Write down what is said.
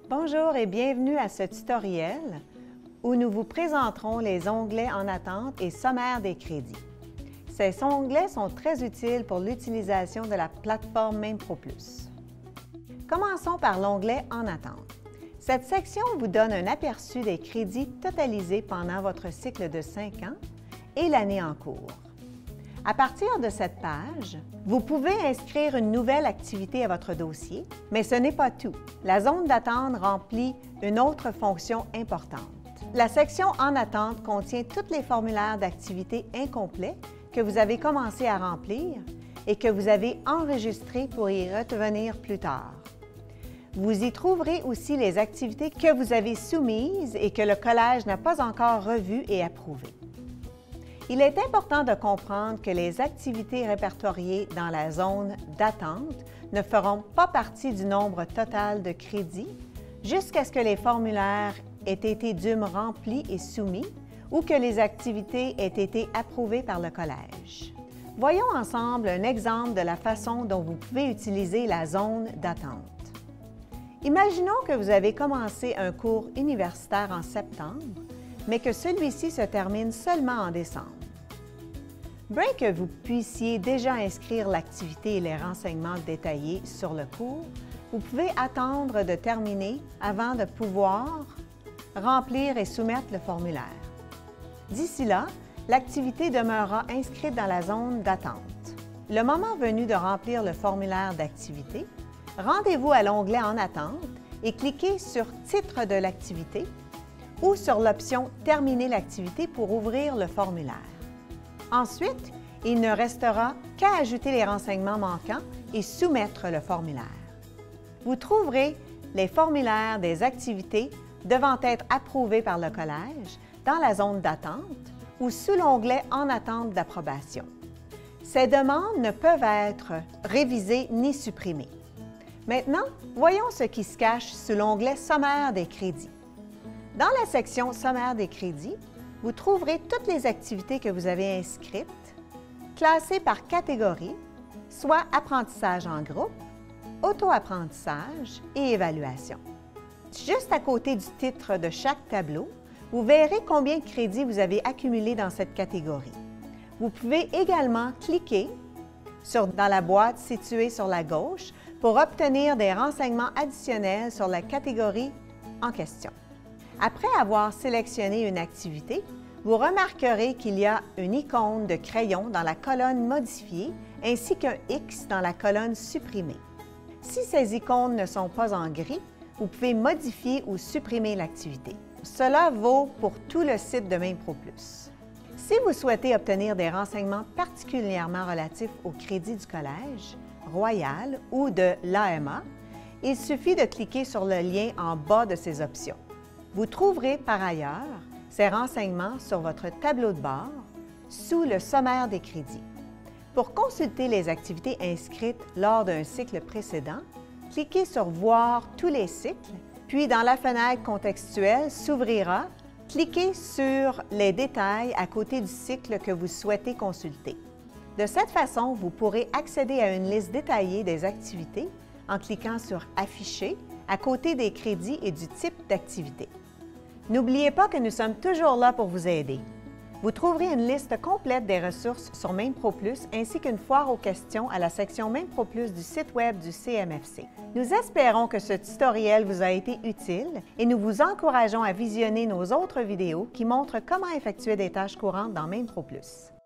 Bonjour et bienvenue à ce tutoriel où nous vous présenterons les onglets en attente et sommaire des crédits. Ces onglets sont très utiles pour l'utilisation de la plateforme MainProPlus. Commençons par l'onglet en attente. Cette section vous donne un aperçu des crédits totalisés pendant votre cycle de 5 ans et l'année en cours. À partir de cette page, vous pouvez inscrire une nouvelle activité à votre dossier, mais ce n'est pas tout. La zone d'attente remplit une autre fonction importante. La section En attente contient tous les formulaires d'activités incomplets que vous avez commencé à remplir et que vous avez enregistrés pour y revenir plus tard. Vous y trouverez aussi les activités que vous avez soumises et que le collège n'a pas encore revues et approuvées. Il est important de comprendre que les activités répertoriées dans la zone d'attente ne feront pas partie du nombre total de crédits jusqu'à ce que les formulaires aient été dûment remplis et soumis ou que les activités aient été approuvées par le collège. Voyons ensemble un exemple de la façon dont vous pouvez utiliser la zone d'attente. Imaginons que vous avez commencé un cours universitaire en septembre, mais que celui-ci se termine seulement en décembre. Bien que vous puissiez déjà inscrire l'activité et les renseignements détaillés sur le cours, vous pouvez attendre de terminer avant de pouvoir remplir et soumettre le formulaire. D'ici là, l'activité demeurera inscrite dans la zone d'attente. Le moment venu de remplir le formulaire d'activité, rendez-vous à l'onglet En attente et cliquez sur Titre de l'activité ou sur l'option Terminer l'activité pour ouvrir le formulaire. Ensuite, il ne restera qu'à ajouter les renseignements manquants et soumettre le formulaire. Vous trouverez les formulaires des activités devant être approuvés par le collège dans la zone d'attente ou sous l'onglet En attente d'approbation. Ces demandes ne peuvent être révisées ni supprimées. Maintenant, voyons ce qui se cache sous l'onglet Sommaire des crédits. Dans la section Sommaire des crédits, vous trouverez toutes les activités que vous avez inscrites, classées par catégorie, soit apprentissage en groupe, auto-apprentissage et évaluation. Juste à côté du titre de chaque tableau, vous verrez combien de crédits vous avez accumulés dans cette catégorie. Vous pouvez également cliquer dans la boîte située sur la gauche pour obtenir des renseignements additionnels sur la catégorie en question. Après avoir sélectionné une activité, vous remarquerez qu'il y a une icône de crayon dans la colonne Modifier ainsi qu'un X dans la colonne Supprimer. Si ces icônes ne sont pas en gris, vous pouvez modifier ou supprimer l'activité. Cela vaut pour tout le site de MainProPlus. Si vous souhaitez obtenir des renseignements particulièrement relatifs au crédit du Collège, Royal ou de l'AMA, il suffit de cliquer sur le lien en bas de ces options. Vous trouverez par ailleurs ces renseignements sur votre tableau de bord sous le sommaire des crédits. Pour consulter les activités inscrites lors d'un cycle précédent, cliquez sur Voir tous les cycles, puis dans la fenêtre contextuelle s'ouvrira, cliquez sur les détails à côté du cycle que vous souhaitez consulter. De cette façon, vous pourrez accéder à une liste détaillée des activités en cliquant sur Afficher à côté des crédits et du type d'activité. N'oubliez pas que nous sommes toujours là pour vous aider. Vous trouverez une liste complète des ressources sur MainProPlus ainsi qu'une foire aux questions à la section MainProPlus du site Web du CMFC. Nous espérons que ce tutoriel vous a été utile et nous vous encourageons à visionner nos autres vidéos qui montrent comment effectuer des tâches courantes dans MainProPlus.